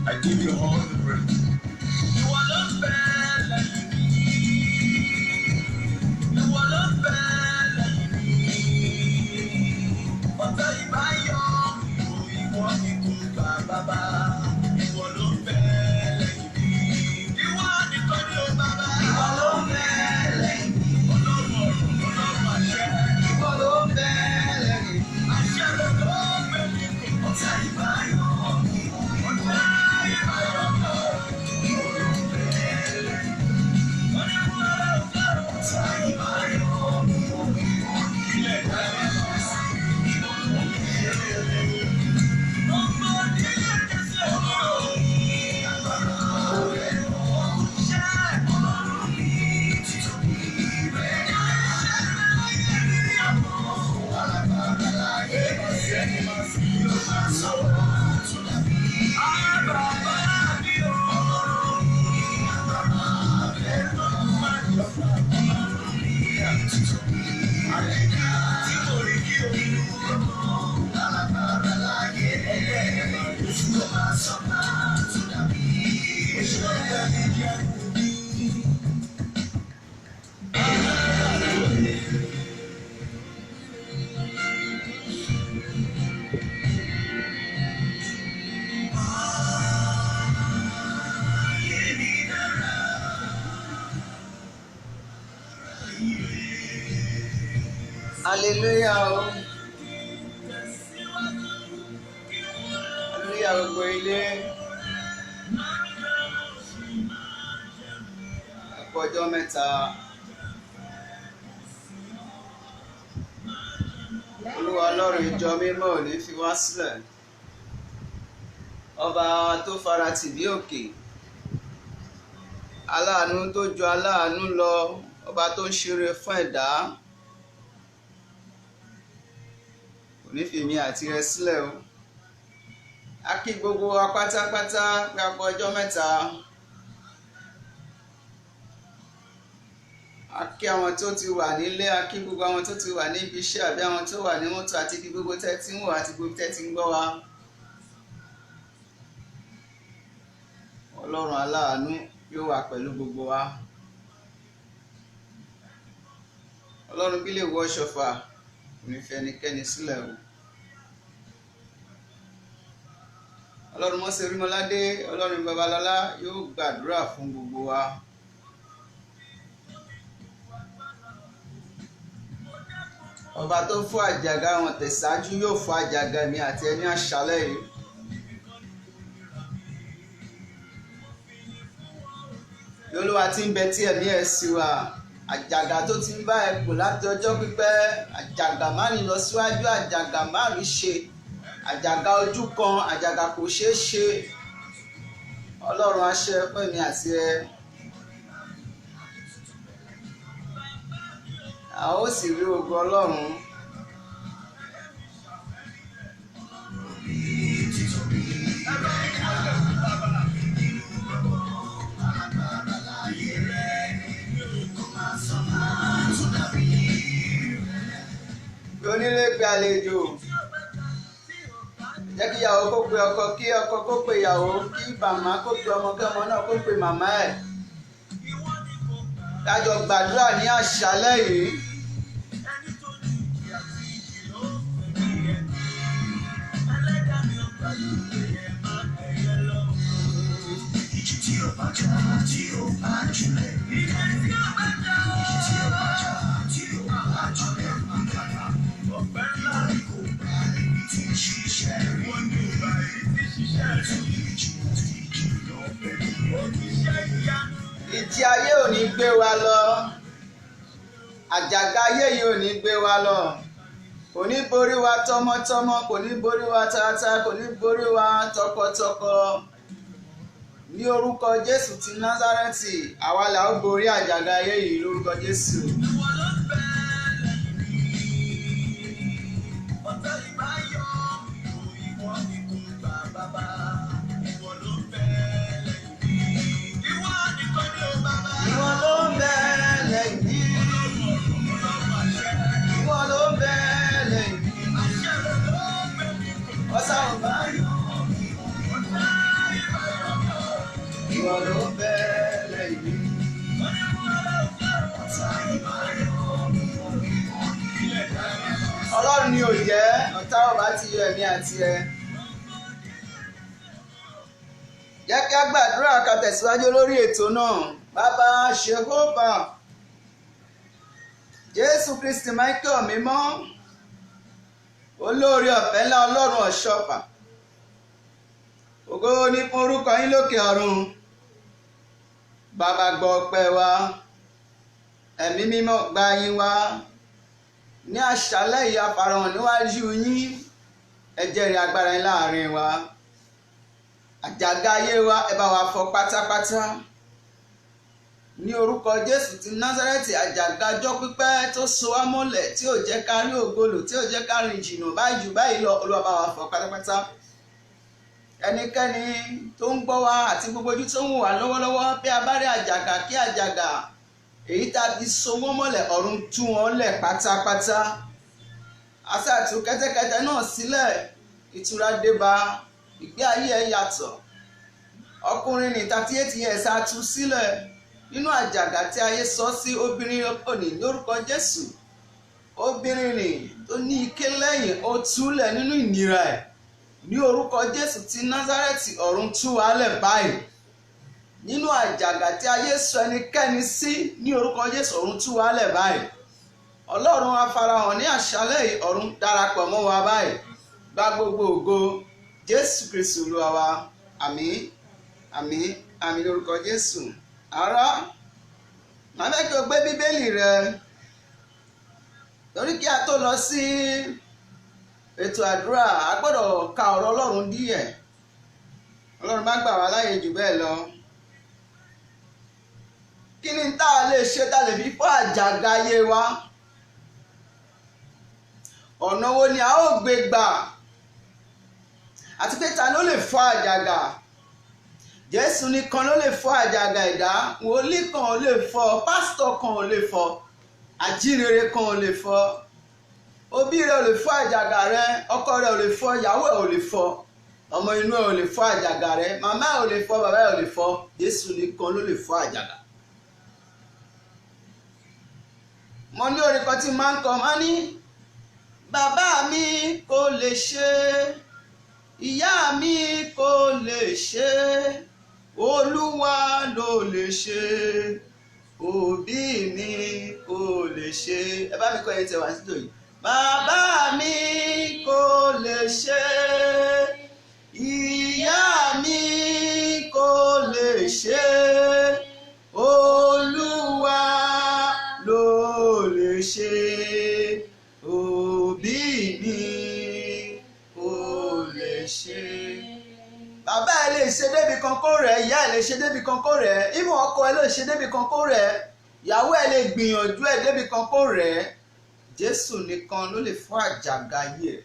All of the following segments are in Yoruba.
I give you all the praise. You are not bad like me. You are not bad like me. Ọ̀tá ìbáyọ̀ ìwọ ni kò gbà bàbá. Ìwọ ló bad like me. Ìwọ nìkan ni ó bàbá. Ìwọ ló bad like me. Ọlọ́run àṣẹ. Ìwọ ló bad like me. Àṣẹ ló gbé mi kò. Ọ̀tá ìbáyọ̀. Hallelujah. Hallelujah gbogbo ilé. Ọjọ́ mẹ́ta. Olúwa Ọlọ́run ìjọ mímọ́ ò ní fi wá sílẹ̀. Ọba tó faratì bí òkè. Aláàánú tó ju aláàánú lọ. Ọba tó ń ṣeré fún ẹ̀dá. Kò ní fi èmi àti rẹ sílẹ̀ o. A kí gbogbo wa pátápátá pé a kú ọjọ́ mẹ́ta. A kí àwọn tó ti wà nílé, a kí gbogbo àwọn tó ti wà níbi iṣẹ́ àbí àwọn tó wà ní mọ́tò àti kí gbogbo tẹ́ tí ń wò àti gbogbo tẹ́ tí ń gbọ́ wa. Ọlọ́run aláàánú yóò wà pẹ̀lú gbogbo wa. Ọlọ́run bí lè wọ ṣọ̀fà kò ní fi ẹnikẹ́ni sílẹ̀ o. Ọlọ́run Mọ́sẹ̀ Orímọládé, Ọlọ́run Babalọ́lá yóò gbàdúrà fún gbogbo wa. Ọba tó fọ́ àjàgà wọn tẹ̀síájú yóò fọ́ àjàgà mi àti ẹni àṣálẹ́ yìí. Olúwa tí ń bẹ tí ẹ̀mí ẹ̀ sí wa, àjàgà tó ti ń bá ẹ kù láti ọjọ́ pípẹ́, àjàgà má ní lọ síwájú, àjàgà má rí ṣe, àjàgà ojú kan, àjàgà kò ṣeé ṣe. Ọlọ́run á ṣe fún èmi àti ẹ. A ó sì rí ògo Ọlọ́run. Onílé gbé àlejò, jẹ́ kí ìyàwó kó pe ọkọ, kí ọkọ kó pe ìyàwó, kí màmá kó pe ọmọ, kí ọmọ náà kó pe màmá ẹ̀. Ká jọ gbàdúrà ní àṣálẹ́ yìí. Ìjì ayé ò ní gbé wa lọ, àjàgà ayé yìí ò ní gbé wa lọ, kò ní borí wa tọmọtọmọ, kò ní borí wa tata, kò ní borí wa tọkọtọkọ. Ní orúkọ Jésù ti Násárẹ́tì, àwa là ó borí àjàgà ayé yìí lórúkọ Jésù. Ọlọ́run ni ò jẹ́ ọ̀tá ọba ti yọ ẹ̀mí àti ẹ. Jẹ́ kí a gbàdúrà ká tẹ̀síwájú lórí ètò náà. Bàbá Ṣèhófà, Jésù Kristi Michael mímọ́, olóore ọ̀fẹ́ ńlá Ọlọ́run ọ̀ṣọ́fà. Ògo ni fún orúkọ yín lókè ọ̀run. Bàbá gbọ́ ọpẹ́ wa, ẹ̀mí mímọ́ gba yín wá. Ní àṣálẹ́ yìí a farahàn níwájú yín, ẹ jẹ́rìí agbára yín láàrin wa. Àjàgà ayé wa ẹ bá wa fọ́ pátápátá. Ní orúkọ Jésù ti Násárẹ́tì, àjàgà ọjọ́ pípẹ́ tó so wá mọ́lẹ̀, tí ò jẹ́ ká rí ògolo, tí ò jẹ́ ká rìn jìnnà báyìí jù báyìí lọ, Olúwa bá wa fọ́ pátápátá. Ẹnikẹ́ni tó ń gbọ́ wa àti gbogbo ojú tó ń wò wá lọ́wọ́lọ́wọ́, bí a bá rí àjàgà kí àjàgà èyí tá a fi so wọ́n mọ́lẹ̀, ọ̀run tú wọn lẹ̀ pátápátá. Àṣàtú kẹ́tẹ́kẹ́tẹ́ náà sílẹ̀, ìtura dé bá, ìgbé ayé ẹ̀ yàtọ̀. Ọkùnrin ní 38 years a tú sílẹ̀ nínú àjàgà tí ayé sọ sí obìnrin òní lórúkọ Jésù. Obìnrin ní tó ní ike lẹ́yìn ó túlẹ̀ nínú ìnira ẹ̀. Ní orúkọ Jésù ti Násárẹ́tì, ọ̀run tú wa lẹ̀ báyìí. Nínú àjàgà tí ayé sọ ẹnikẹ́ni sí, ní orúkọ Jésù, ọ̀run tú wa lẹ̀ báyìí. Ọlọ́run á farahàn ní àṣálẹ́ yìí, ọ̀run darapọ̀ mọ́ wa báyìí. Gba gbogbo ògo, Jésù Kristi Olúwa wa. Àmín, àmín, àmín lórúkọ Jésù. Ará, màá fẹ́ kí o gbé Bíbélì rẹ, torí kí a tó lọ sí ètò àdúrà, a gbọ́dọ̀ ka ọ̀rọ̀ Ọlọ́run díẹ̀. Ọlọ́run má gbà wá láyè jù bẹ́ẹ̀ lọ. Kí ni tá a lè ṣe tá a lè fi fọ́ àjàgà ayé wa? Ọ̀nà wo ni a ó gbé gbà? Àti pé ta ló lè fọ́ àjàgà? Jésù nìkan ló lè fọ́ àjàgà ẹ̀dá. Wòlíì kan ò lè fọ́, pásítọ̀ kan ò lè fọ́, àjínrere kan ò lè fọ́. Òbí rẹ ò lè fọ́ àjàgà rẹ, ọkọ rẹ ò lè fọ́, ìyàwó ẹ ò lè fọ́, ọmọ inú ẹ ò lè fọ́ àjàgà rẹ, màmá ẹ ò lè fọ́, bàbá ẹ ò lè fọ́. Jésù nìkan ló lè fọ́ àjàgà. Mo ní orin kan tí máa ń kọ, máa ní bàbá mi kò lè ṣe, ìyá mi kò lè ṣe, Olúwa ló lè ṣe, òbí mi kò lè ṣe. Ẹ bá mi kọ ẹyin tẹ wá sí tòyí. Bàbá mi kò lè ṣe, ìyá mi kò lè ṣe, Olúwa ló lè ṣe, òbí mi kò lè ṣe. Bàbá ẹ lè ṣe débi kan kó rẹ̀, ìyá ẹ lè ṣe débi kan kó rẹ̀, ìmọ̀ ọkọ ẹ lè ṣe débi kan kó rẹ̀, ìyàwó ẹ lè gbìyànjú ẹ débi kan kó rẹ̀. Jésù nìkan ló lè fọ́ àjàgà ayé ẹ̀.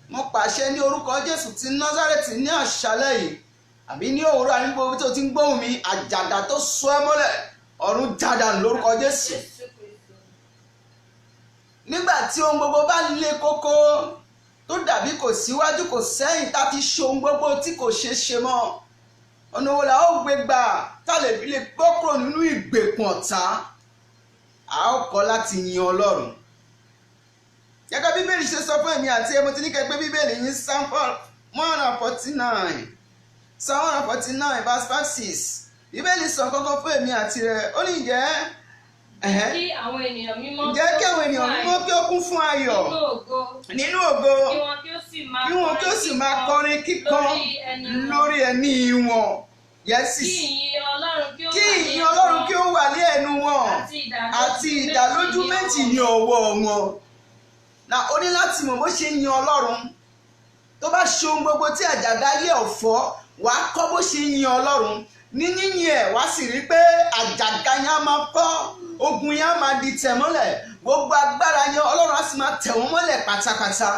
Mo pàṣẹ ní orúkọ Jésù ti Násárẹ́tì ní àṣálẹ́ yìí, àbí ní òwúrọ̀ àní gbogbo tó ti ń gbóhùn mi, àjàgà tó so ẹ́ mọ́lẹ̀, ọ̀run jádànù lórúkọ Jésù. Nígbà tí ohun gbogbo bá le kókó, tó tó dàbí kò síwájú kò sẹ́yìn tá ti ṣe ohun gbogbo tí kò ṣeé ṣe mọ́. Ọ̀nà wo la ó gbé gbà tá lè fi lè bọ́ kúrò nínú ìgbèkùn ọ̀tá? A ó kọ́ láti yin Ọlọ́run. Gẹ́gẹ́ Bíbélì ṣe sọ fún èmi àti ẹ, mo ti ní kẹ́ pé Bíbélì ní Psalm 149 Psalm 149 verse 5-6. Bíbélì sọ kọ́kọ́ fún èmi àti rẹ, ó ní kí àwọn ènìyàn mímọ́ ǹjẹ́ kí àwọn ènìyàn mímọ́ kí ó kún fún ayọ̀ nínú ògo, kí wọn kí ó sì máa kọrin kíkan lórí ẹní wọn. Yẹ́sì. Kí ìyìn Ọlọ́run kí ó wà ní ẹnu wọn àti ìdálójú méjì ní ọwọ́ wọn. Náà ó ní láti mọ̀ bó ṣe yin Ọlọ́run. Tó bá ṣe ohun gbogbo tí àjàgà ayé ọ̀fọ́, wàá kọ́ bó ṣe yin Ọlọ́run. Ní yíyin ẹ̀ wá sì rí pé àjàgà yẹn á máa fọ́, ogun yẹn á máa di tẹ̀ mọ́lẹ̀, gbogbo agbára yẹn Ọlọ́run á sì máa tẹ̀ wọ́n mọ́lẹ̀ pátápátá.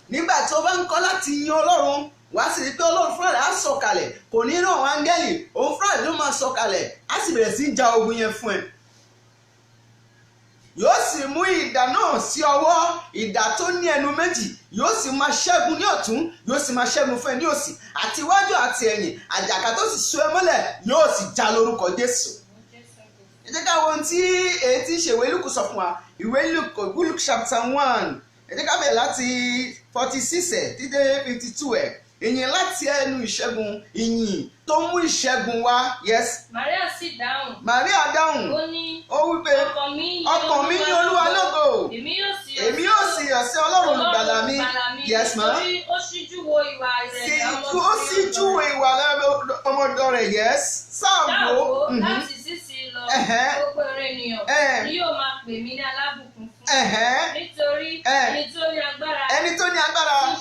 Nígbà tí o bá ń kọ́ láti yin Ọlọ́run, wàá sì rí pé Ọlọ́run fúnra rẹ̀ á sọ̀kalẹ̀, kò ní rán àwọn áńgẹ́lì, òun fúnra rẹ̀ ló máa sọ̀kalẹ̀, á sì bẹ̀rẹ̀ sí í ja ogun yẹn fún ẹ. Yóò sì mú idà náà sí ọwọ́, idà tó ní ẹnu méjì, yóò sì máa ṣẹ́gun ní ọ̀tún, yóò sì máa ṣẹ́gun fún ẹ ní òsì, àti iwájú àti ẹ̀yìn, àjàgà tó sì so ẹ mọ́lẹ̀ yóò sì já lórúkọ Jésù. Ẹ jẹ́ ká wo ohun tí èyí tí ń ṣe ìwé Lúùkù sọ fún wa, ìwé Luke chapter 1, ẹ jẹ́ ká bẹ̀rẹ̀ láti 46 títí 52 ìyìn láti ẹnu ìṣẹ́gun, ìyìn tó mú ìṣẹ́gun wá. Yes. Màríà sì dáhùn. Màríà dáhùn. Ó wí pé ọkàn mi ní Olúwa lógo. Èmi yóò sì yọ̀ sí Ọlọ́run olùgbàlà mi. Yes ma. Nítorí ó ṣíjú wo ìwà ìrẹ̀lẹ̀ ọmọdé. Ó ṣíjú wo ìwà ọmọdé rẹ̀. Yes. Sáàbò láti sísìn lọ gbogbo ènìyàn ni yóò máa pè mí ní alábùkún fún. Nítorí ẹni tó ní agbára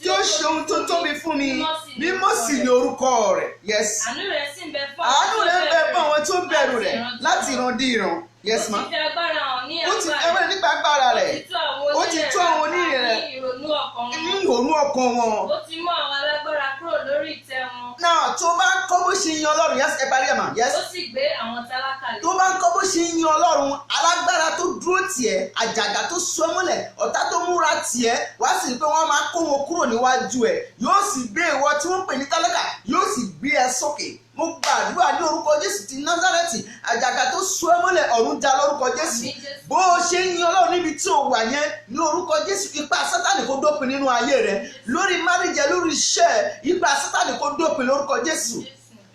tí ó ṣe ohun tó tóbi fún mi, mímọ́ sì ni orúkọ rẹ̀. Yes. Àánú rẹ̀ sì ń bẹ fún àwọn tó bẹ̀rù rẹ̀ láti ìran dé ìran. Yes ma. Ó ti fi agbára hàn ní ó ti fi agbára nípa agbára rẹ̀. Ó ti tú àwọn onírè rẹ̀ ní ìrònú ọkàn wọn. Ó ti mú àwọn alágbára kúrò lórí ìtẹ́ wọn. Náà tó bá ń kọ́ bó ṣe yin Ọlọ́run, yes, ẹ parí ẹ̀ mà. Yes. Ó sì gbé àwọn tálákà lé. Tó bá ń kọ́ bó ṣe yin Ọlọ́run, alágbára tó dúró tiẹ̀, àjàgà tó so mọ́lẹ̀, ọ̀tá tó múra tiẹ̀, wá sì pé wọ́n máa kó wọn kúrò níwájú ẹ̀. Yóò sì gbé ìwọ tí wọ́n pè ní tálákà, yóò sì gbé ẹ sókè. Mo gbàdúrà ní orúkọ Jésù ti Násárẹ́tì, àjàgà tó so ẹ́ mọ́lẹ̀ ọ̀run já lórúkọ Jésù. Bó o ṣe ń yin Ọlọ́run níbi tí o wà yẹn, ní orúkọ Jésù, ipá Sátánì kó dópin nínú ayé rẹ. Lórí márìjẹ, lórí iṣẹ́, ipá Sátánì kó dópin lórúkọ Jésù.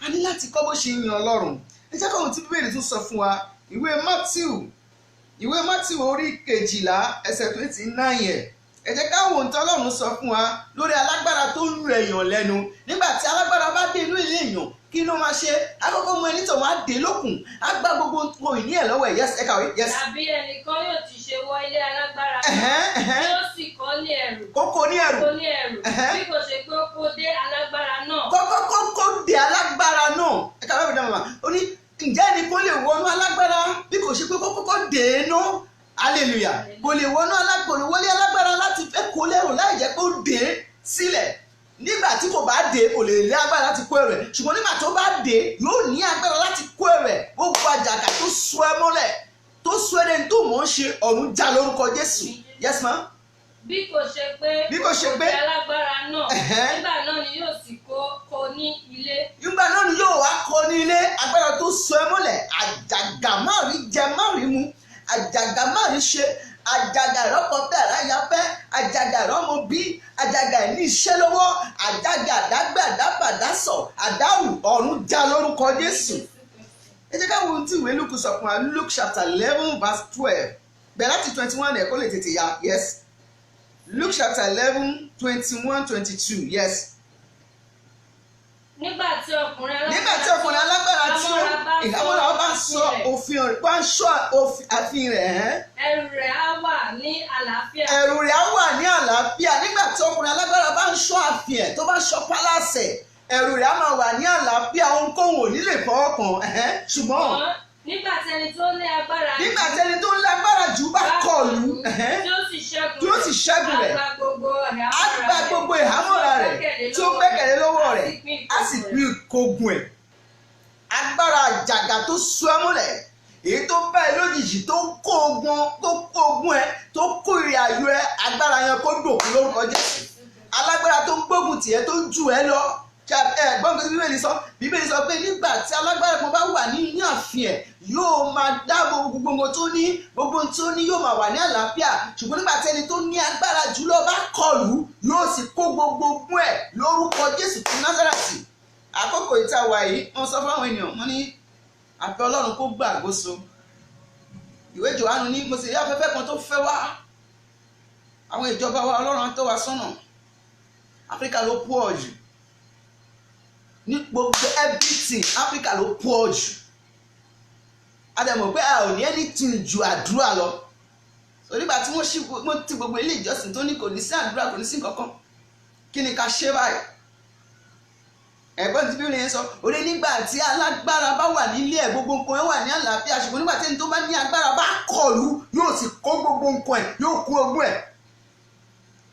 A ní láti kọ́ bó ṣe ń yin Ọlọ́run. Ẹ jẹ́ káwọn tí Bíbélì tún sọ fún wa, ìwé Mátíù orí 12 ẹsẹ̀ 29 yẹn. Ẹ jẹ́ ká wo ohun tí Ọlọ́run sọ fún wa lórí alágbára tó ń rẹ̀ èèyàn lẹ́nu. Nígbà tí alágbára bá dé inú ilé èèyàn, kí ló máa ṣe? Àkọ́kọ́ mú ẹni tó máa dé lókun, á gbá gbogbo ohun ìní ẹ̀ lọ́wọ́ ẹ̀. Yes, ẹ kàwé. Yes. Tàbí ẹnìkan yóò ti ṣe wọ ilé alágbára yóò sì kọ́ ní ẹrù. Kókó ní ẹrù. Bí kò ṣe pé ó kó dé alágbára náà. Kókó dé alágbára náà. Ẹ kàwé ìdá màmá. Ó ní ǹjẹ́ ẹni kó lè wọnú alágbára bí kò ṣe pé kókó dé inú. Hallelujah. Kò lè wọlé alágbára láti fẹ́ kó lẹ́rù láì jẹ́ pé ó dé sílẹ̀. Nígbà tí kò bá dé, kò lè ní agbára láti kó ẹrù ẹ̀. Ṣùgbọ́n nígbà tó bá dé, yóò ní agbára láti kó ẹrù ẹ̀. Gbogbo àjàgà tó so ẹ́ mọ́lẹ̀, tó so ẹ́ tó mọ̀ ń ṣe, ọ̀run já lórúkọ Jésù. Yes ma. Bí kò ṣe pé kò dé alágbára náà, nígbà náà ni yóò sì kó ní ilé. Nígbà náà ni yóò wá kó ní ilé. Agbára tó so ẹ́ mọ́lẹ̀, àjàgà má rí jẹ má rí mu, àjàgà má rí ṣe, àjàgà ìrọ́pọ̀ fẹ́ àráyáfẹ́, àjàgà ìrọ́mọ bí, àjàgà ìní iṣẹ́ lọ́wọ́, àjàgà àdágbé àdábàdásọ̀ àdáhùn, ọ̀run já lórúkọ Jésù. Ẹ jẹ́ ká wo ohun tí ìwé Lúùkù sọ fún wa, Luke chapter 11 verse 12 bẹ̀rẹ̀ láti 21 ẹ̀ kó lè tètè ya. Yes. Luke chapter 11 21 22. Yes. Nígbà tí ọkùnrin alágbára tí ìhámọ́ra bá sọ òfin rẹ̀, bá ń sọ àfin rẹ̀. Ẹrù rẹ̀ á wà ní àlàáfíà. Nígbà tí ọkùnrin alágbára bá ń sọ àfin ẹ̀, tó bá sọ pálásẹ̀, ẹrù rẹ̀ á máa wà ní àlàáfíà, ohunkóhun ò ní lè fọwọ́ kàn. Ṣùgbọ́n nígbà tí ẹni tó ní agbára jù bá kọlù, tí ó sì ṣẹ́gun rẹ̀, á gba gbogbo ìhámọ́ra rẹ̀ tí ó gbẹ́kẹ̀lé lọ́wọ́ rẹ̀, á sì pín ìkógun ẹ̀. Agbára àjàgà tó so ẹ́ mọ́lẹ̀, èyí tó bá ẹ lójijì tó kó ogun ẹ, tó kó ìrìn àjò ẹ agbára yẹn kó dòkú lórúkọ Jésù. Alágbára tó ń gbógun tì ẹ́ tó jù ẹ́ lọ gbọ́n kí Bíbélì sọ pé nígbà tí alágbára kan bá wà ní ààfin ẹ̀ yóò máa dáàbò gbogbo tó ní yóò máa wà ní àlàáfíà, ṣùgbọ́n nígbà tí ẹni tó ní agbára jùlọ bá kọlù yóò sì kó gbogbo ogún ẹ̀ lórúkọ Jésù ti Násárẹ́tì. Àkókò ìta wà yìí wọ́n sọ fáwọn ènìyàn wọ́n ní àfẹ́ Ọlọ́run kó gbàgbóso. Ìwé Jòhánù ní mo sì rí afẹ́fẹ́ kan tó fẹ́ wá, àwọn ìjọba wa Ọlọ́run á tọ́ wa sọ́nà. Áfíríkà ló pọ̀ jù ní gbogbo everything, Áfíríkà ló pọ̀ jù. A dẹ̀ mọ̀ pé a ò ní anything ju àdúrà lọ. So nígbà tí wọ́n ti gbogbo ilé ìjọsìn tó ní kò ní sí àdúrà kò ní sí nǹkan kan, kí ni ká ṣe báyìí? Ẹ̀gbọ́n tí Bíbélì yẹn sọ orí nígbà tí alágbára bá wà nílé ẹ̀ gbogbo nǹkan ẹ̀ wà ní àlàáfíà, ṣùgbọ́n nígbà tí ẹni tó bá ní agbára bá kọlù yóò sì kó gbogbo nǹkan ẹ̀ yóò kó ogún ẹ̀.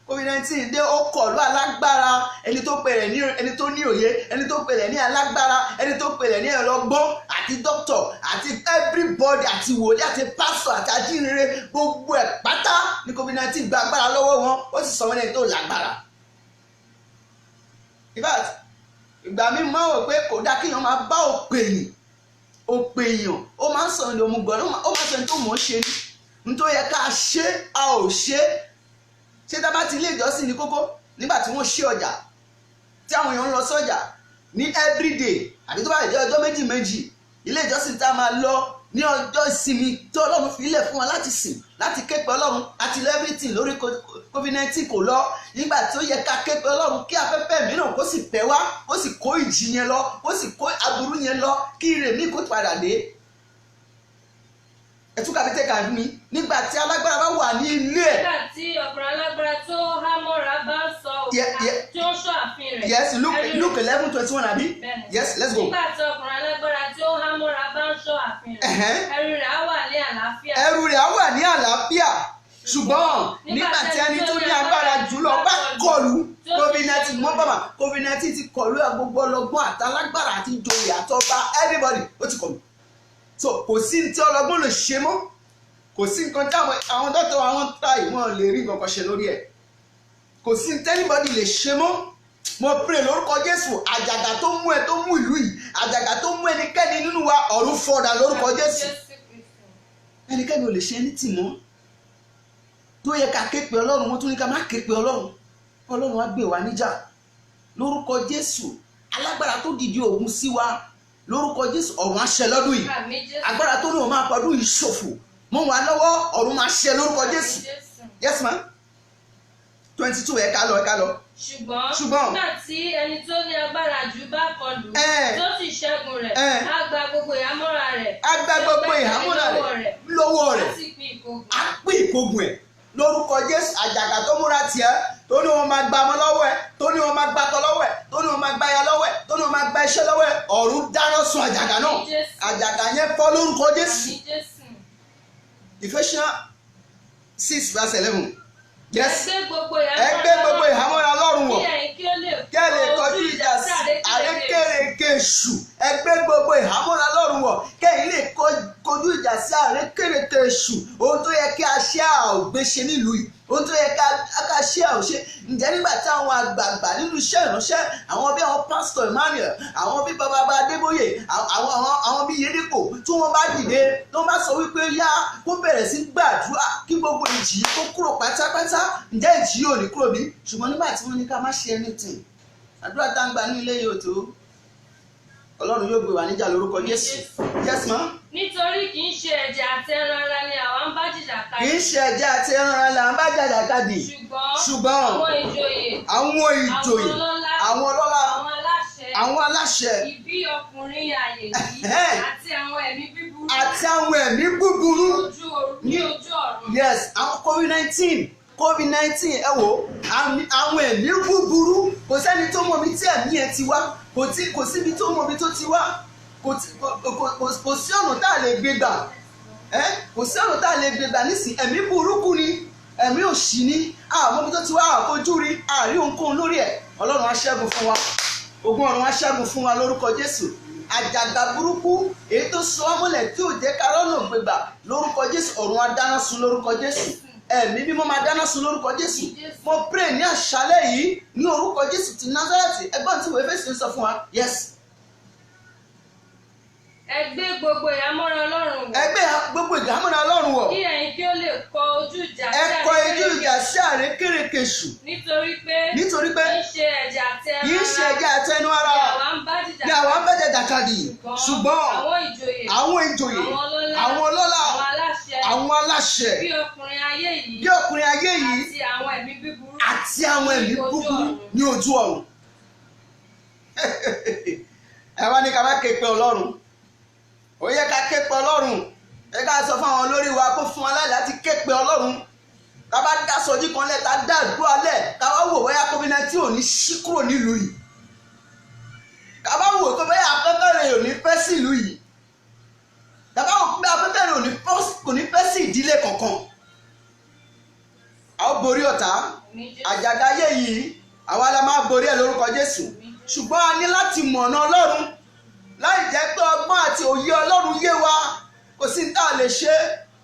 COVID-19 dé ó kọlù alágbára, ẹni tó pèrè ní ẹni tó ní òye, ẹni tó pèrè ní alágbára, ẹni tó pèrè ní ọlọ́gbọ́n àti dókítọ̀ àti everybody àti wòlíì àti pásítọ̀ àti ajínrere, gbogbo ẹ̀ pátá ní COVID-19 gba agbára lọ́wọ́ wọn, ó sì sọ wọn ẹni tó lágbára. In fact, ìgbà mi máa wò pé kò dá kéèyàn máa bá òpè èèyàn, ó máa ń sọ ní òmùgọ̀, ó máa sọ ní tó mọ̀ ọ́ ṣe ní nítorí yẹ ká ṣe a ò ṣe. Ṣé tá bá ti ilé ìjọsìn ní kókó nígbà tí wọ́n ṣí ọjà tí àwọn èèyàn ń lọ sọ́jà ní everyday àbí tó bá jẹ́ ọjọ́ méjì ilé ìjọsìn tá a máa lọ ní ọjọ́ ìsinmi tó Ọlọ́run fi ilẹ̀ fún wa láti sìn láti ké pe Ọlọ́run àti everything lórí COVID-19 kò lọ. Nígbà tí ó yẹ ká ké pe Ọlọ́run kí afẹ́fẹ́ mìíràn kó sì pẹ́ wá, ó sì kó ìjì yẹn lọ, ó sì kó aburú yẹn lọ, kí ire mi kó padà dé. Ẹ̀túnkà fi tẹ́ka mi nígbà tí alágbára bá wà ní ilé ẹ̀. Nígbà tí ọkùnrin alágbára tó há mọ́ra bá ń sọ òkúta tí ó ń ṣọ́ ààfin rẹ̀. Yes, Luke 11:21 àbí? Yes, let's go. Nígbà tí ọkùnrin alágbára tí ó há mọ́ra bá ń ṣọ́ ààfin rẹ̀, ẹrù rẹ̀ á wà ní àlàáfíà. Ẹrù rẹ̀ á wà ní àlàáfíà. Ṣùgbọ́n nígbà tí ẹni tó ní agbára jùlọ bá kọlù COVID-19 mọ́ bàbà COVID-19 ti kọlù gbogbo ọlọ́gbọ́n àtàlágbára àti ìjòyè àtọba everybody ó ti kọlù. So kò sí ní tí ọlọ́gbọ́n lè ṣe mọ́, kò sí nǹkan tí àwọn dọ́tọ̀ àwọn táì wọ́n lè rí nǹkan kan ṣe lórí ẹ̀, kò sí ní tẹ́nibọ́dì lè ṣe mọ́. Mo pray lórúkọ Jésù, àjàgà tó mú ẹ tó mú ìlú yìí, àjàgà tó mú ẹnikẹ́ni nínú wa ọ̀run fọdà lórúkọ Jésù. Ẹnikẹ́ni ò lè ṣe ẹni tì mọ́. Tó yẹ ká ké pe Ọlọ́run, wọ́n tún ní ká má ké pe Ọlọ́run. Ọlọ́run á gbé wa níjà lórúkọ Jésù. Alágbára tó dìde ogun sí wa lórúkọ Jésù ọ̀run á ṣẹ lọ́dún yìí. Agbára tó ní òun máa pọ̀dún yìí ṣòfò mọ́ wa lọ́wọ́ ọ̀run máa ṣẹ lórúkọ Jésù. Yes ma. 22 ẹ ká lọ. Ṣùgbọ́n nígbà tí ẹni tó ní agbára jù bá kọlù tó sì ṣẹ́gun rẹ̀, á gba gbogbo ìhámọ́ra rẹ̀. Á gba gbogbo ìhámọ́ra rẹ̀ lọ́wọ́ rẹ̀. Á pín ìkógun ẹ̀ lórúkọ Jésù. Àjàgà tó múra tiẹ̀ tó ní wọn máa gba ọmọ lọ́wọ́ ẹ̀, tó ní wọn máa gba tọ lọ́wọ́ ẹ̀, tó ní wọn máa gba aya lọ́wọ́ ẹ̀, tó ní wọn máa gba iṣẹ́ lọ́wọ́ ẹ̀, ọ̀run dáná sun àjàgà náà. Àjàgà yẹn fọ́ lórúkọ Jésù. Ephesians 6:11. Yes. Ẹ gbé gbogbo ìhámọ́ra Ọlọ́run wọ̀ kí ẹ lè kọjú ìjà sí àrékérekè èṣù. Ẹ gbé gbogbo ìhámọ́ra Ọlọ́run wọ̀ kí ẹ̀yin lè kọjú ìjà sí àrékérekè èṣù. Ohun tó yẹ kí a ṣe àògbé ṣe nílùú yìí, ohun tó yẹ ká ṣe àòṣe. Ǹjẹ́ nígbà tí àwọn àgbààgbà nínú iṣẹ́ ìránṣẹ́, àwọn bí àwọn pásítọ̀ Emmanuel, àwọn bí bàbá Adébóyè, àwọn bí Yédèpò tí wọ́n bá dìde tó bá sọ wípé yá kó bẹ̀rẹ̀ sí gbàdúrà kí gbogbo ìjì kó kúrò pátápátá, ǹjẹ́ ìjì yóò ní kúrò bí? Ṣùgbọ́n nígbà tí wọ́n ní ká má ṣe anything, àdúrà tá ń gbà ní ilé yóò tó. Ọlọ́run yóò gbé wa níjà lórúkọ Jésù. Yes ma. Nítorí kì í ṣe ẹ̀jẹ̀ àti ẹran ara ni àwa ń bá jìjàkadì. Kì í ṣe ẹ̀jẹ̀ àti ẹran ara là ń bá jìjàkadì. Ṣùgbọ́n àwọn ìjòyè, àwọn ọlọ́lá, àwọn aláṣẹ, ìbí ọkùnrin ààyè yìí àti àwọn ẹ̀mí búburú. Àti àwọn ẹ̀mí búburú ní ojú ọ̀run. Yes, àwọn COVID-19 ẹ wò àwọn ẹ̀mí búburú, kò sẹ́ni tó mọ̀ bí tí ẹ̀mí ẹ ti wá, kò síbi tó mọ̀ bí tó ti wá, kò sí ọ̀nà tá a lè gbé gbà, kò sí ọ̀nà tá a lè gbé gbà nísìnyí. Ẹ̀mí burúkú ni, ẹ̀mí òṣì ni, àmọ́ bí tó ti wá àfojú rí, àrí ohunkóhun lórí ẹ̀. Ọlọ́run á ṣẹ́gun fún wa, ogun ọ̀run á ṣẹ́gun fún wa lórúkọ Jésù. Àjàgà burúkú èyí tó sọ ọmọlẹ̀ tí ò jẹ́ ká rọ́nà gbégbà lórúkọ Jésù, ọ̀run á dáná sun lórúkọ Jésù. ẹ̀mí mímọ́ máa dáná sun lórúkọ Jésù. Mo pray ní àṣálẹ́ yìí ní orúkọ Jésù ti Násárẹ́tì. Ẹgbọ́n tí ìwé Éfésù sọ fún wa. Yes. Ẹ gbé gbogbo ìhámọ́ra Ọlọ́run wọ̀. Ẹ gbé gbogbo ìhámọ́ra Ọlọ́run wọ̀. Kí ẹ̀yin kí ó lè kọ ojú ìjà sí Ẹ kọ ojú ìjà sí àrékérekè èṣù. Nítorí pé kì í ṣe ẹ̀jẹ̀ àti ẹnu ara ni àwa ń bá jàkadì. Ṣùgbọ́n àwọn ìjòyè, àwọn ọlọ́lá, àwọn aláṣẹ, bí ọkùnrin ayé yìí àti àwọn ẹ̀mí búburú ní ojú ọ̀run. Ẹ wá ní ká má ké pe Ọlọ́run. Ó yẹ ká ké pe Ọlọ́run. Ẹ ká sọ fún àwọn olórí wa kó fún wa láì láti ké pe Ọlọ́run. Ká bá dá sọjí kan lẹ̀, ká dá àdúrà lẹ̀, ká wá wò bóyá COVID-19 ò ní ṣí kúrò nílùú yìí. Ká bá wò pé bóyá afẹ́fẹ́ rẹ̀ ò ní fẹ́ sí ìlú yìí. Ká bá wò pé afẹ́fẹ́ rẹ̀ kò ní fẹ́ sí ìdílé kankan. A ó borí ọ̀tá. Àjàgà ayé yìí àwa la máa borí ẹ̀ lórúkọ Jésù. Ṣùgbọ́n a ní láti mọ̀nà Ọlọ́run. Láì jẹ́ pé ọgbọ́n àti òye Ọlọ́run yé wa, kò sí ní tá a lè ṣe.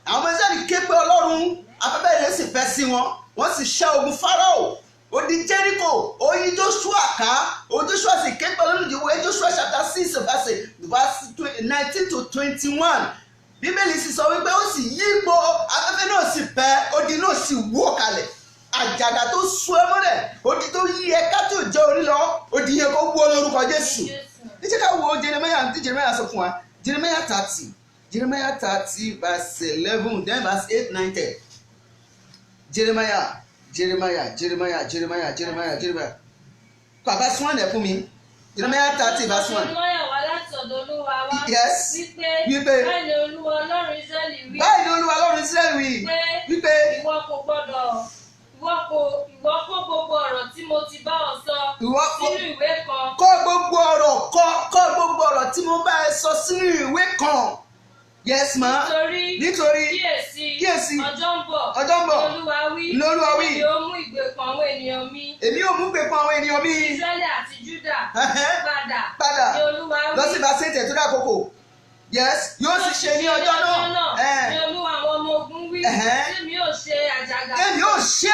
Àwọn Ísírẹ́lì ké pe Ọlọ́run, afẹ́fẹ́ rẹ̀ sì fẹ́ sí wọn. Wọ́n sì ṣẹ́ ogun Fáráò. Ó di Jẹ́ríkò, ó yí Jóṣúà ká. Joshua sì ké pe Ọlọ́run ìwé Joshua chapter 6 verse 19 to 21. Bíbélì sì sọ wípé ó sì yí ipò, afẹ́fẹ́ náà sì fẹ́, odi náà sì wó kalẹ̀. Àjàgà tó sú ẹ mọ́lẹ̀, odi tó yí ẹ ká tó jẹ́ orí lọ, odi yẹn kó wó lórúkọ Jésù. Níṣẹ́ ká wo Jeremiah sọ fún wa. Jeremiah 30 verse 11 then verse 8, 9, 10. Jeremiah. Kọ verse 1 ẹ̀ fún mi. Jeremiah 30 verse 1. Yes. Wípé báyìí ni Olúwa Ọlọ́run Ísírẹ́lì wí. Wípé ìwọ kó gbogbo ọ̀rọ̀ tí mo ti bá ọ sọ sínú ìwé kan. Kọ gbogbo ọ̀rọ̀ tí mo bá ẹ sọ sínú ìwé kan. Yes ma. Nítorí kíyèsí ọjọ́ ń bọ̀ Olúwa wí. Èmi ó mú ìgbèkùn àwọn ènìyàn mi. Ísírẹ́lì àti Júdà padà ní Olúwa wí. Lọ sí bá ṣètẹ̀ tó dákòókò. Yes, yóò sì ṣe ní ọjọ́ náà. Ní Olúwa àwọn ọmọ ogun wí. Èmi yóò ṣe àjàgà. Èmi yóò ṣe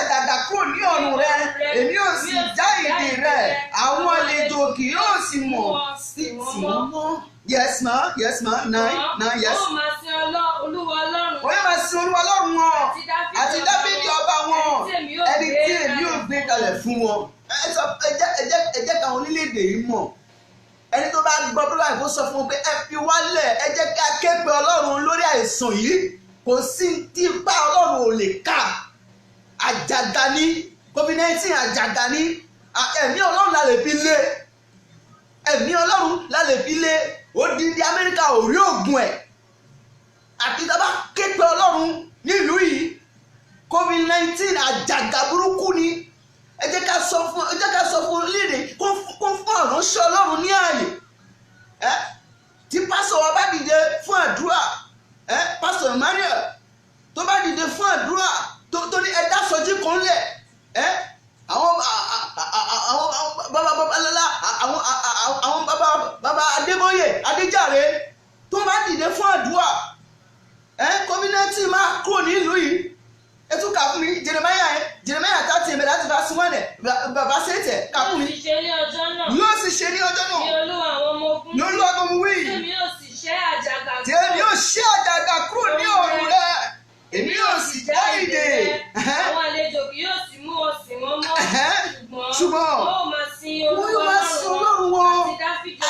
àjàgà kúrò ní ọ̀run rẹ. Èmi yóò sì já ìdè rẹ. Àwọn àlejò kì yóò sì mọ̀ sí tiwọn. Yes ma. 9, yes. Ó máa sin Olúwa Ọlọ́run. Ó yẹ máa sin Olúwa Ọlọ́run wọn. Àti Dáfídì ọba wọn. Ẹni tí èmi yóò gbé kalẹ̀ fún wọn. Ẹ jẹ́ káwọn orílẹ̀-èdè yìí mọ̀. Ẹni tó bá gbọ́ bí wàá kó sọ fún un pé ẹ fi wálẹ̀, ẹ jẹ́ ká ké pe Ọlọ́run lórí àìsàn yìí. Kò sí tí ipá Ọlọ́run ò lè ká. Àjàgà ní COVID-19, àjàgà ní ẹ̀mí Ọlọ́run la lè fi lé. Odidi Amẹ́ríkà ò rí ògùn ẹ̀. Àti tá a bá ké pe Ọlọ́run nílùú yìí, COVID-19 àjàgà burúkú ni. Ẹ jẹ́ ká sọ fún orílẹ̀-èdè kó fún ìránṣẹ́ Ọlọ́run ní ààyè. Tí pásọ̀ wa bá dìde fún àdúrà, pásọ̀ Emmanuel tó bá dìde fún àdúrà tó ní ẹ̀dá sọjí kan lẹ̀, àwọn bàbá Adébóyè Adéjàre tó bá dìde fún àdúrà, COVID-19 máa kúrò nílùú yìí. Ètò kà fún mi Jeremiah 30 ẹ̀mẹ̀ láti bá súnmọ́ ẹ̀ bàbá ṣètẹ̀ kà fún mi. Yóò sì ṣe ní ọjọ́ náà. Ní Olúwa àwọn ọmọ ogun. Ní Olúwa àwọn ọmọ ogun wí. Èmi yóò sì ṣẹ́ àjàgà. Èmi yóò ṣẹ́ àjàgà kúrò ní ọ̀run rẹ. Èmi yóò sì já ìdè. Àwọn àlejò kì yóò sì mú ọ sìn wọ́n mọ́. Ṣùgbọ́n wọ́n ó máa sin Ọlọ́run wọn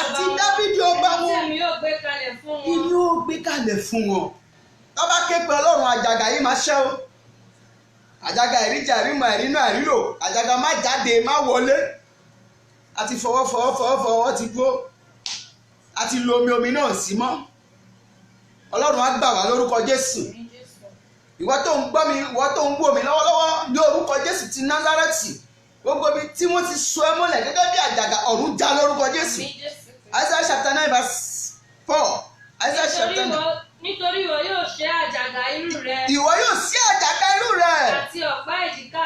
àti Dáfídì ọba wọn. Èmi yóò gbé kalẹ̀ fún wọn. Tó bá ké pe Ọlọ́run àjàgà yìí máa ṣẹ́ o. Àjàgà ìríjà ìrímọ̀ ìrínà ìrírò, àjàgà má jáde má wọlé. Àti fọwọ́ ti dúró. Àti lo omi náà sí mọ́. Ọlọ́run á gbà wá lórúkọ Jésù. Ìwọ tó ń gbọ́ mi, ìwọ tó ń wò mí lọ́wọ́lọ́wọ́ ní orúkọ Jésù ti Násárẹ́tì. Gbogbo ibi tí wọ́n ti so ẹ́ mọ́lẹ̀ gẹ́gẹ́ bí àjàgà ọ̀run já lórúkọ Jésù. Isaiah chapter 9 verse 4. Isaiah chapter 9. Nítorí ìwọ yóò ṣẹ́ àjàgà irú rẹ. Ìwọ yóò ṣẹ́ àjàgà irú rẹ. Àti ọ̀pá èjìká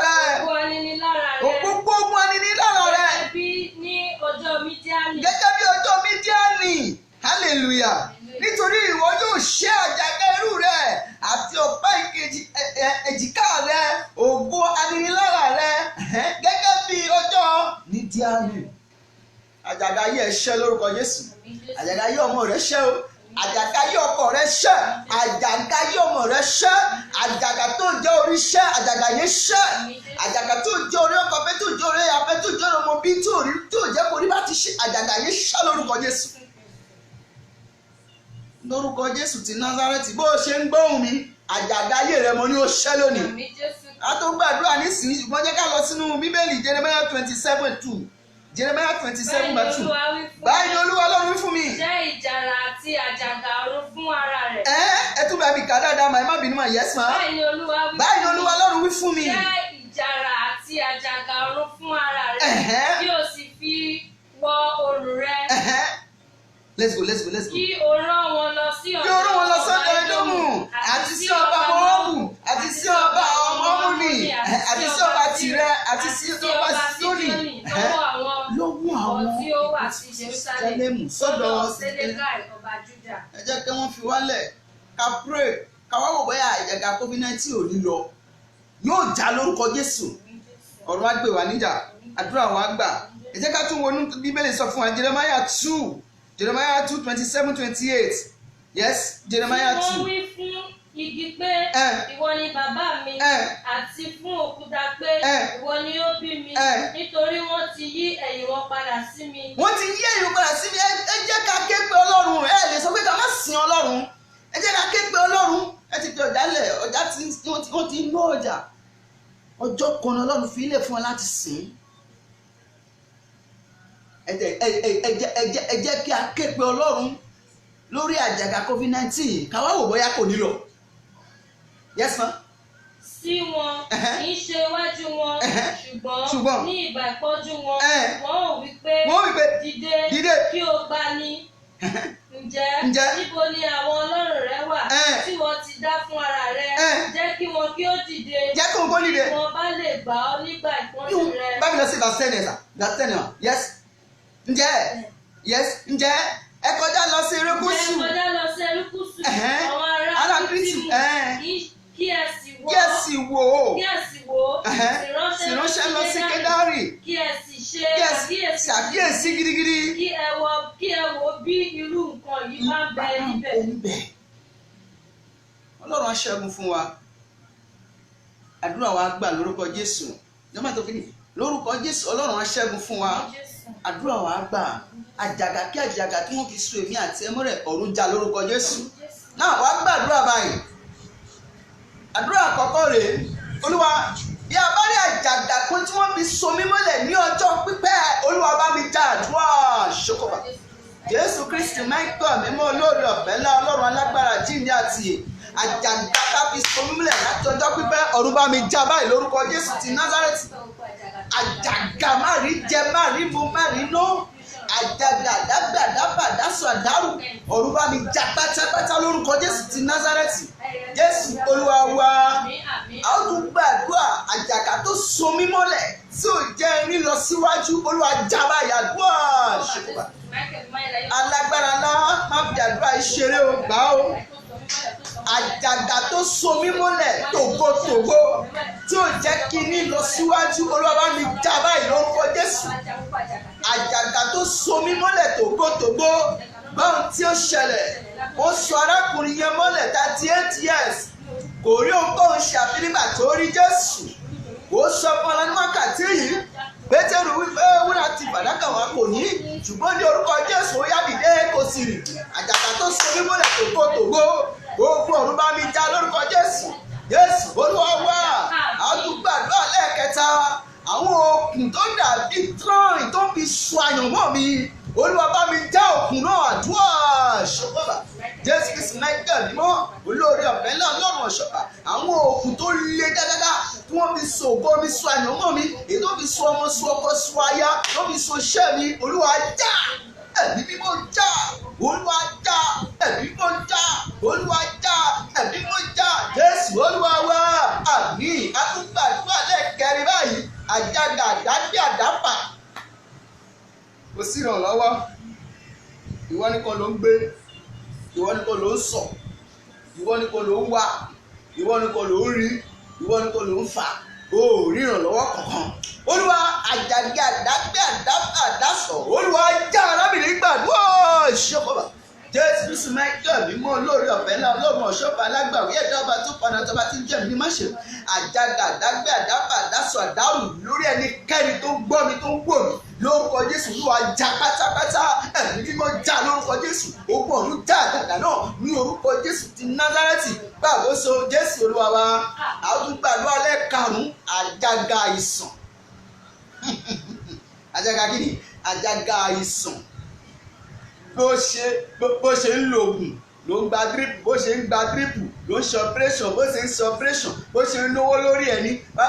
rẹ. Gbogbo aninilára rẹ. Gbogbo aninilára rẹ. Gẹ́gẹ́ bí ní ọjọ́ Mídíánì. Hallelujah. Nítorí nítorí ìwọ yóò ṣẹ́ àjàgà ẹrú rẹ àti ọ̀pá èjìká rẹ ògo aninilára rẹ gẹ́gẹ́ bí ọjọ́ Mídíánì. Àjàgà ayé ẹ ṣẹ́ lórúkọ Jésù. Àjàgà ayé ọmọ rẹ ṣẹ́ o. Àjàgà ayé ọkọ rẹ ṣẹ́. Àjàgà ayé ọmọ rẹ ṣẹ́. Àjàgà tó jẹ́ orí ṣẹ́. Àjàgà yẹn ṣẹ́. Àjàgà tó jẹ́ orí ọkọ pé tó jẹ́ orí afẹ́ tó jẹ́ ọmọ bí tó jẹ́ kó rí bá ti ṣe. Àjàgà yẹn ṣẹ́ lórúkọ Jésù. Lórúkọ Jésù ti Násárẹ́tì bó o ṣe ń gbóhùn mi àjàgà ayé rẹ mo ní ó ṣẹ́ lónìí. A tó gbàdúrà nísìnyí ṣùgbọ́n jẹ́ ká lọ sínú Bíbélì Jeremiah 27:2. Jeremiah 27:2. Báyìí ni Olúwa Ọlọ́run wí fún mi. Jẹ́ ìjàrà àti àjàgà ọ̀run fún ara rẹ̀. Ẹ tún bá mi kà dáadáa mà ẹ má bínú mà yes ma. Báyìí ni Olúwa Ọlọ́run wí fún mi. Jẹ́ ìjàrà àti àjàgà ọ̀run fún ara rẹ̀. Kí o sì fi wọ òrùn rẹ̀. Let's go. Kí o rán wọn lọ sí ọ̀dọ̀ Édómù àti sí ọba Móábù àti sí ọba Amórì àti sí ọba Tírè àti sí ọba Sídónì lọ́wọ́ àwọn tí ó wà sí Jerúsálẹ́mù sọ́dọ̀ Sédékàì ọba Júdà. Ẹ jẹ́ kí wọ́n fi wálẹ̀ ká pray ká wá wò bóyá àjàgà COVID-19 ò ní lọ yóò já lórúkọ Jésù. Ọ̀run á gbè wá níjà àdúrà wa gbà. Ẹ jẹ́ ká tún wọnú Bíbélì sọ fún wa Jeremiah 2:27-28. Yes, Jeremiah 2. Tí wọ́n wí fún igi pé ìwọ ni bàbá mi àti fún òkúta pé ìwọ ni ó bí mi nítorí wọ́n ti yí ẹ̀yìn wọn padà sí mi. Wọ́n ti yí ẹ̀yìn wọn padà sí mi. Ẹ jẹ́ ká ké pe Ọlọ́run. Ẹ lè sọ pé ká má sìn Ọlọ́run. Ẹ jẹ́ ká ké pe Ọlọ́run. Ẹ ti pe ọjà lẹ̀ ọjà tí wọ́n ti ń ná ọjà. Ọjọ́ kan Ọlọ́run fi ilé fún ọ láti sìn. Ẹ jẹ́ kí a ké pe Ọlọ́run lórí àjàgà COVID-19 ká wá wò bóyá kò ní lọ. Yes ma. Sí wọn kì í ṣe iwájú wọn ṣùgbọ́n ní ìgbà ìpọ́njú wọn wọ́n ò wí pé dìde kí o gbà ní. Ǹjẹ́ níbo ni àwọn ọlọ́run rẹ wà tí wọ́n ti dá fún ara rẹ? Jẹ́ kí wọn kí ó dìde. Jẹ́ kí wọn kó dìde. Kí wọ́n bá lè gbà ọ́ nígbà ìpọ́njú rẹ. Báwo lọ sí verse 10 ma? Yes. Ǹjẹ́ ẹ kọjá lọ sí erékùṣù. Àwọn ará Kírísítì kí ẹ sì wò. Sì ránṣẹ́ lọ sí Kédárì. Kí ẹ sì ṣe ṣàkíyèsí gidigidi. Kí ẹ wo bí irú nǹkan yìí bá ń bẹ níbẹ̀. Ọlọ́run á ṣẹ́gun fún wa. Àdúrà wa gbà lórúkọ Jésù. Jọ́mọ̀ tó fi ní lórúkọ Jésù Ọlọ́run á ṣẹ́gun fún wa. Àdúrà wa gbà. Àjàgà kí àjàgà tí wọ́n fi so èmi àti ẹmọ́rẹ̀ ọ̀run já lórúkọ Jésù. Náà wá gbàdúrà báyìí. Àdúrà àkọ́kọ́ rèé. Olúwa bí a bá rí àjàgà kan tí wọ́n fi so mí mọ́lẹ̀ ní ọjọ́ pípẹ́ Olúwa bá mi já àdúrà ṣokòbà. Jésù Kristi Michael mímọ́ olóore ọ̀fẹ́ ńlá Ọlọ́run alágbára jíǹde àti àjàgà tá fi so mí mọ́lẹ̀ láti ọjọ́ pípẹ́ ọ̀run bá mi já báyìí lórúkọ Jésù ti Násárẹ́tì. Àjàgà má rí jẹ má rí mu má rí ná. Àjàgà dábàdásọ àdárù ọ̀run bá mi já pátápátá lórúkọ Jésù ti Násárẹ́tì. Jésù Olúwa wa. A ó tún gbàdúrà àjàgà tó so mí mọ́lẹ̀ tí ò jẹ́ rí lọ síwájú Olúwa já báyìí àdúrà ṣùgbọ́n. Alágbára ńlá má fi àdúrà ìṣeré o gbà o. Àjàgà tó so mí mọ́lẹ̀ tògbótògbó tí ò jẹ́ kí ní lọ síwájú Olúwa bá mi já báyìí lórúkọ Jésù. Àjàgà tó so mí mọ́lẹ̀ tògbótògbó báwọn tí ó ṣẹlẹ̀ ó sọ arákùnrin yẹn mọ́lẹ̀ 38 years kò rí ohunkóhun ṣe àfi nígbà tó rí Jésù. Ó sọ fún ọ ní wákàtí yìí Pétérù wípé wúrà ti fàdákà wá kò ní ṣùgbọ́n ní orúkọ Jésù ó yá dìde kò sì rìn. Àjàgà tó so mí mọ́lẹ̀ tògbótògbó gbogbo ọ̀run bá mi já lórúkọ Jésù. Jésù Olúwa wa. Àdúgbàdúrà lẹ́ẹ̀kẹta àwọn okùn tó dàbí trọ́ìn tó fi so àyànmọ́ mi Olúwa bá mi já òkun náà àdúrà ṣọ́kọ́bà. Jésù Kristi Michael mímọ́ olóore ọ̀fẹ́ ńlá Ọlọ́run ọ̀ṣọ́bà àwọn òkun tó le dáadáa tí wọ́n fi so ògo mi so àyànmọ́ mi èyí tó fi so ọmọ so ọkọ so aya tó fi so iṣẹ́ mi Olúwa já ẹ̀mí mímọ́ já Olúwa já ẹ̀mí mímọ́ já Olúwa já ẹ̀mí mímọ́ já Jésù Olúwa wa. Àmín. Àtúgbàdúrà lẹ́ẹ̀kẹrin báyìí àjàgà àdágbé àdáfà kò sí ìrànlọ́wọ́ ìwọ nìkan ló ń gbé ìwọ ni kò ló ń sọ, ìwọ ni kò ló ń wá, ìwọ ni kò ló ń rí, ìwọ ni kò ló ń fà, ó rí ìrànlọ́wọ́ kankan. Olúwa àjàgà àdágbé àdásọ, Olúwa já arábìnrin gbàdúrà ṣọkọba. Jésù Kristu mẹ́jọ mímọ́ olórí ọ̀fẹ́ náà ọlọ́run ọ̀ṣọ́fà alágbàwí ẹ̀dá ọba tó padà tó bá ti ń jẹ́ mi má ṣe. Àjàgà àdágbé àdáfà àdásọ àdárù lórí ẹnikẹ́ni tó ń gbọ́ mi tó ń wò mí lórúkọ Jésù. Olúwa já pátápátá, ẹ̀mí mímọ́ já lórúkọ Jésù. Ogun ọ̀run já àgàgà náà ní orúkọ Jésù ti Násárẹ́tì. Gbàgbóso Jésù Olúwa wa. A tún gbàdúrà lẹ́ẹ̀karùn-ún àjàgà àìsàn. Àjàgà kí ni? Àjàgà àìsàn. Bó ṣe ń lo oògùn ló ń gba drip, bó ṣe ń gba drip ló ń ṣe operation, bó ṣe ń ṣe operation, bó ṣe ń lówó lórí ẹni. Bá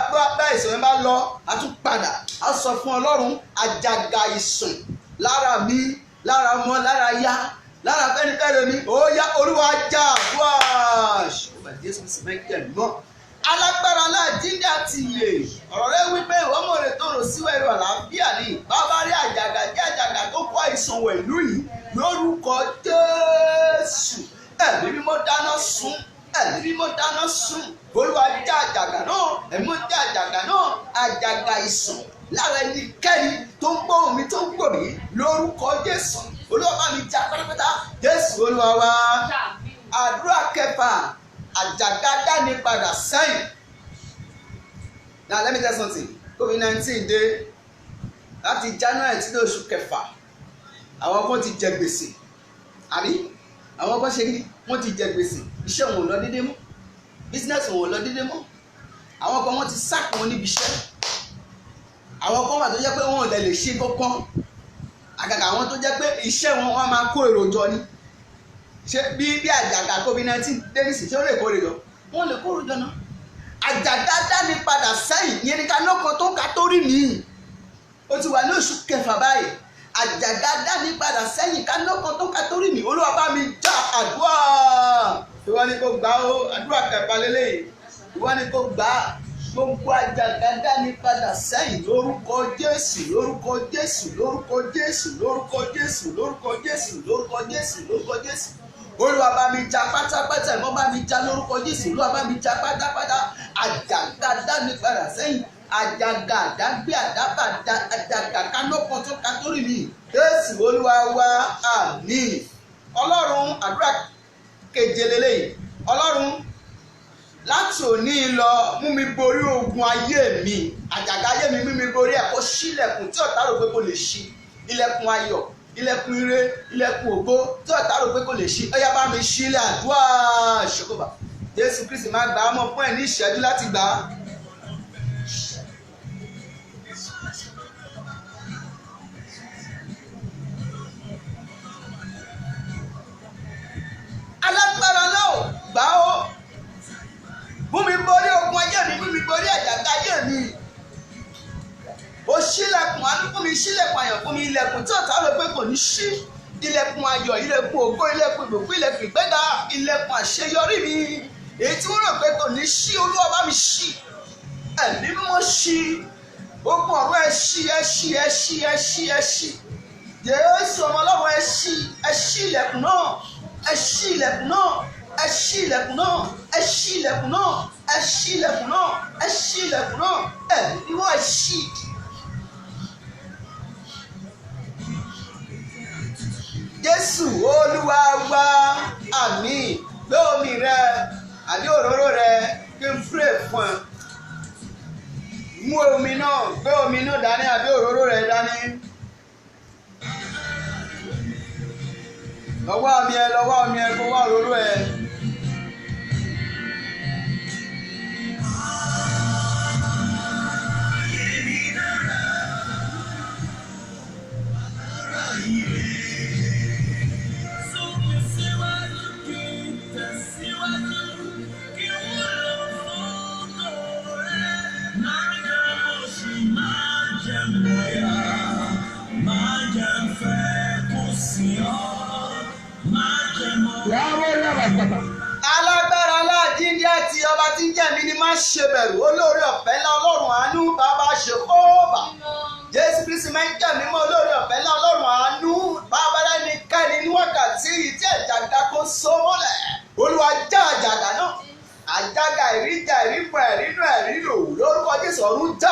ìsàn yẹn bá lọ, a tún padà a sọ fún Ọlọ́run àjàgà ìsàn lára mi, lára ọmọ, lára ya, lára fẹ́nifẹ́re mi, ó yá Olúwa já àdúrà. Ṣùgbọ́n Jésù sì mẹ́kẹ́ náà alágbára aláàjíǹde àti ìyè ọ̀rọ̀ rẹ wípé ìwọ mọ̀ rẹ tó rò síwẹ̀ ẹ̀rọ àlàáfíà ni bàbá rí àjàgà jẹ́ àjàgà tó kọ́ àìsàn wọ̀ ìlú yìí lórúkọ Jésù. Ẹ̀mí mímọ́ dáná sun, ẹ̀mí mímọ́ dáná sun. Olúwa já àjàgà náà, ẹ̀mí mímọ́ já àjàgà náà, àjàgà ìsàn lára ẹnikẹ́ni tó ń gbọ́ omi tó ń gbò mí lórúkọ Jésù. Olúwa bá mi já pátápátá Jésù Olúwa wa. Àdúrà kẹfà àjàgà dání padà sẹ́yìn. Now let me tell you something. COVID-19 dé láti January tí oṣù kẹfà. Àwọn kan ti jẹ gbèsè, àbí àwọn kan ṣe kí wọ́n ti jẹ gbèsè. Iṣẹ́ wọn ò lọ déédéé mọ́, business wọn ò lọ déédéé mọ́. Àwọn kan wọ́n ti sack wọn níbi iṣẹ́. Àwọn kan wà tó jẹ́ pé wọn ò lè ṣe kankan. Àgàgà àwọn tó jẹ́ pé iṣẹ́ wọn wọ́n máa kó èrò jọ ni. Ṣé bí àjàgà COVID-19 dé nísìsiyìí ṣé ó lè kórè jọ? Wọ́n lè kórè jọ náà. Àjàgà dání padà sẹ́yìn yẹn ní ká lọ́kàn tó ká tó rí nìyí. Ó ti wà ní oṣù kẹfà báyìí. Àjàgà dání padà sẹ́yìn ká lọ́kàn tó ká tó rí nìyí. Olúwa bá mi já àdúrà. Ìwọ ni kò gbà ó, àdúrà kẹfà lélẹ́yìí. Ìwọ ni kò gbà á. Gbogbo àjàgà dání padà sẹ́yìn lórúkọ Jésù, lórúkọ Jésù, lórúkọ Jésù, lórúkọ Jésù, lórúkọ Jésù, lórúkọ Jésù, lórúkọ Jésù. Olúwa bá mi já pátápátá, ìmọ̀ bá mi já lórúkọ Jésù. Olúwa bá mi já pátápátá. Àjàgà dání padà sẹ́yìn, àjàgà àdágbé àdábà àjàgà kánọ́pọ̀ tó kátórí mi. Jésù Olúwa wa, àmín. Ọlọ́run àdúrà keje lélẹ́yìí. Ọlọ́run láti òní lọ mú mi borí ogun ayé mi. Àjàgà ayé mi mú mi borí ẹ̀ kó ṣílẹ̀kùn tí ọ̀tá rò pé kò lè ṣí. Ilẹ̀kùn ayọ̀, ilẹ̀kùn ire, ilẹ̀kùn ògo tí ọ̀tá rò pé kò lè ṣí. Ó yá bá mi ṣílẹ̀ àdúrà ṣòkòbà. Jésù Kristi máa gbà á mọ́ fún ẹ̀ ní ìṣẹ́jú láti gbà á. Alágbára náà gbà ó. Mú mi borí ogun ayé mi, mú mi borí àjàgà ayé mi. Ó ṣílẹ̀kùn àánú fún mi, ṣílẹ̀kùn ayọ̀ fún mi, ilẹ̀kùn tí ọ̀tá rò pé kò ní ṣí. Ilẹ̀kùn ayọ̀, ilẹ̀kùn ògo, ilẹ̀kùn ìbùkún, ilẹ̀kùn ìgbéga, ilẹ̀kùn àṣeyọrí mi. Èyí tí wọ́n rò pé kò ní ṣí, Olúwa bá mi ṣí. Ẹ̀mí mímọ́ ṣí. Ogun ọ̀run ẹ ṣí, ẹ ṣí, ẹ ṣí, ẹ ṣí, ẹ ṣí. Jésù ọmọ Ọlọ́run ẹ ṣí, ẹ ṣí ilẹ̀kùn náà, ẹ ṣí ilẹ̀kùn náà, ẹ ṣí ilẹ̀kùn náà, ẹ ṣí ilẹ̀kùn náà, ẹ ṣí ilẹ̀kùn náà, ẹ ṣí ilẹ̀kùn náà, ẹ̀mí mímọ́ ẹ ṣí. Jésù Olúwa wa, àmín. Gbé omi rẹ àbí òróró rẹ kí n pray fún ẹ. Mú omi náà, gbé omi náà dání àbí òróró rẹ dání. Lọ́wọ́ omi ẹ, lọ́wọ́ omi ẹ, kó wá òróró ẹ. Alágbára aláàjíǹde àti ọba tí ń jẹ́ mi ni má ṣe bẹ̀rù. Olóore ọ̀fẹ́ ńlá Ọlọ́run àánú bàbá ṣe kóòbà. Jésù Kristi máa ń jà mímọ́ olóore ọ̀fẹ́ ńlá Ọlọ́run àánú bàbá ní káni ní wákàtí yìí tí àjàgà kò so mọ́lẹ̀ Olúwa já àjàgà náà àjàgà ìríjà ìrímọ̀ ẹ̀rínú ẹ̀rínú lórúkọ Jésù ọ̀run já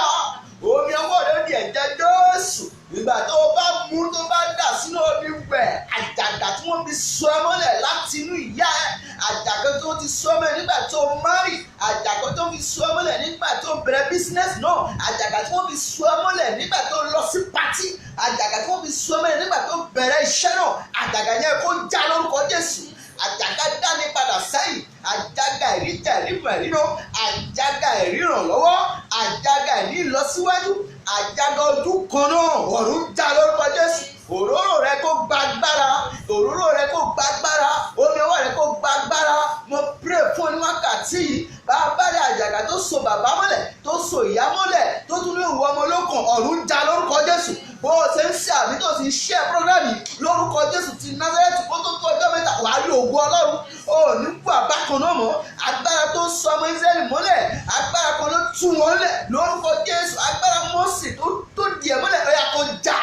omi ọwọ́ rẹ̀ di ẹ̀jẹ̀ Jésù ìgbà tó o bá mú tó bá dà sínú omi wẹ̀ àjàgà tí wọ́n fi so ẹ mọ́lẹ̀ láti inú ìyá ẹ àjàgà tó ti so ẹ mọ́lẹ̀ nígbà tó o márì àjàgà tó fi so ẹ mọ́lẹ̀ nígbà tó o bẹ̀rẹ̀ bísínẹ́sì náà àjàgà tí wọ́n fi so ẹ mọ́lẹ̀ nígbà tó o lọ sí pátì àjàgà tí wọ́n fi so ẹ mọ́lẹ̀ nígbà tó o bẹ̀rẹ̀ iṣẹ́ náà àjàgà yẹn kó já lórúkọ Jésù àjàgà dání padà sẹ́yìn àjàgà ìríjà ìrímọ̀ ẹ̀rínú àjàgà ìrìrànlọ́wọ́ àjàgà ìní ìlọsíwájú àjàgà ojú kan náà ọ̀run já lórúkọ Jésù òróró rẹ kó gbàgbára òróró rẹ kó gbàgbára omi ọwọ́ rẹ kó gbàgbára mo pray fún ní wákàtí yìí bàbá rẹ àjàgà tó so bàbá mọ́lẹ̀ tó so ìyá mọ́lẹ̀ tó tún lè wọ ọmọ olókàn ọ̀run já lórúkọ Jésù bó o ṣe ń ṣe àbí tó ti ṣe program yìí lórúkọ Jésù ti Násárẹ́tì kó tó tó ọjọ́ mẹ́ta wàá rí ògo Ọlọ́run ò ní kú àbákan náà mọ́ agbára tó sọ ọmọ Ísírẹ́lì mọ́lẹ̀ agbára kan ló tú wọn lẹ̀ lórúkọ Jésù agbára Mósè tó di ẹ̀ mọ́lẹ̀ ó yá kó já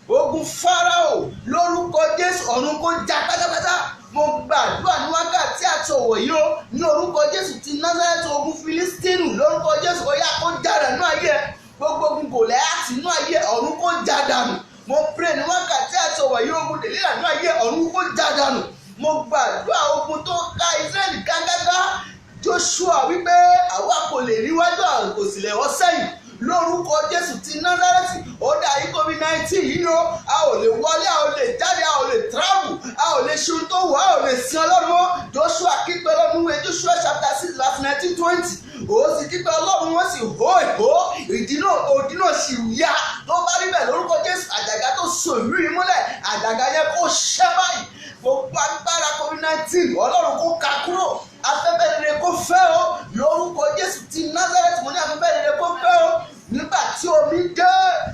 ogun Fáráò lórúkọ Jésù ọ̀run kó já pátápátá mo gbàdúrà ní wákàtí àti òwò yìí ó ní orúkọ Jésù ti Násárẹ́tì ogun Fílístínù lórúkọ Jésù ó yá kó já rẹ̀ nú ayé gbogbo ogun Gòláyátì nú ayé ọ̀run kó já dànù mo pray ní wákàtí àti òwò yìí ogun Dèlílà nú ayé ọ̀run kó já dànù mo gbàdúrà ogun tó ká Ísírẹ́lì gágágá Jóṣúà wípé àwa kò lè rí wájú àwọn kò sì lè wọ́ sẹ́yìn lórúkọ Jésù ti Násárẹ́tì ó dá yí COVID-19 yìí ló a ò lè wọlé a ò lè jáde a ò lè travel a ò lè ṣe ohun tó wù a ò lè sin Ọlọ́run mọ́ Jóṣúà kígbe lọ́dún ìwé Joshua chapter 6 verse 19-20 ó sì kígbe Ọlọ́run wọ́n sì hó ìhó òdì náà sì yá tó bá rí bẹ́ẹ̀ lórúkọ Jésù àjàgà tó so ìlú yìí múlẹ̀ àjàgà yẹn kó ṣẹ́ báyìí gbogbo agbára COVID-19 Ọlọ́run kó ká kúrò afẹ́fẹ́ rere kó fẹ́ o lórúkọ Jésù ti Násárẹ́tì mo ní afẹ́fẹ́ rere kó fẹ́ o nígbà tí omi dé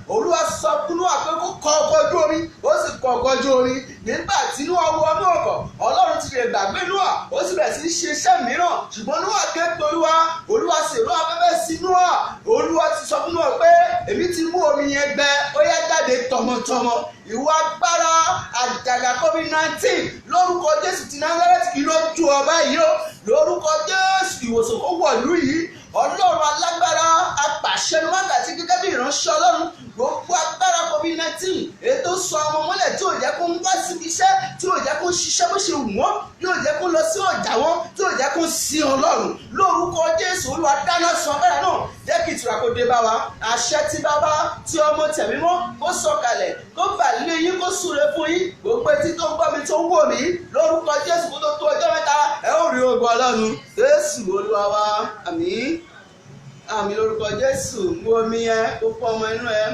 Olúwa sọ fún Nóà pé kó kọ ọkọ̀ ojú omi ó sì kọ ọkọ̀ ojú omi nígbà tí Nóà wọ inú ọkọ̀ Ọlọ́run ti lè gbàgbé Nóà ó sì bẹ̀rẹ̀ sí í ṣe iṣẹ́ mìíràn ṣùgbọ́n Nóà ké pe Olúwa sì rán afẹ́fẹ́ sí Nóà Olúwa ti sọ fún Nóà pé èmi ti mú omi yẹn gbẹ ó yá jáde tọmọtọmọ ìwọ agbára àjàgà COVID-19 lórúkọ Jésù ti Násárẹ́tì kí ló ju ọba yìí ó lórúkọ Jésù ìwòsàn kó wọ̀lú yìí Ọlọ́run alágbára apàṣẹ ní wákàtí gẹ́gẹ́ bí ìránṣẹ́ Ọlọ́run gbogbo agbára COVID-19 ètò sọ ọmọ mọ́lẹ̀ tí ò jẹ́ kó ń wá síbi iṣẹ́ tí ò jẹ́ kó ń ṣiṣẹ́ bó ṣe wù wọ́n tí ò jẹ́ kó lọ sí ọjà wọn tí ò jẹ́ kó ń sin Ọlọ́run lórúkọ Jésù Olúwa dáná sun agbára náà jẹ́ kí ìtura kó dé bá wa àṣẹ tí Bàbá tí Ọmọ tẹ̀mí mọ́ kó sọ̀kalẹ̀ kó bà lé yín kó súre fún yín gbogbo etí tó ń gbọ́ mi tó ń wò mí lórúkọ Jésù kó tó tó ọjọ́ mẹ́ta ẹ ó rí ògo Ọlọ́run Jésù Olúwa wa àmín àmín lórúkọ Jésù mú omi yẹn kó fún ọmọ inú ẹ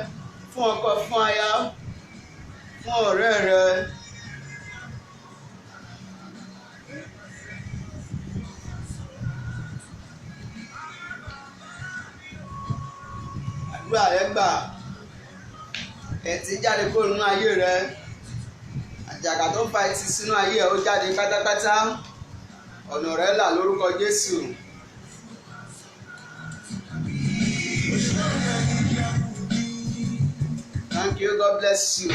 fún ọkọ fún aya fún ọ̀rẹ́ rẹ. àdúrà rẹ gbà ẹtì jáde kó nínú ayé rẹ àjàgà tó fa ẹtì sínú ayé ẹ ó jáde pátápátá ọ̀nà rẹ là lórúkọ Jésù. Thank you. God bless you.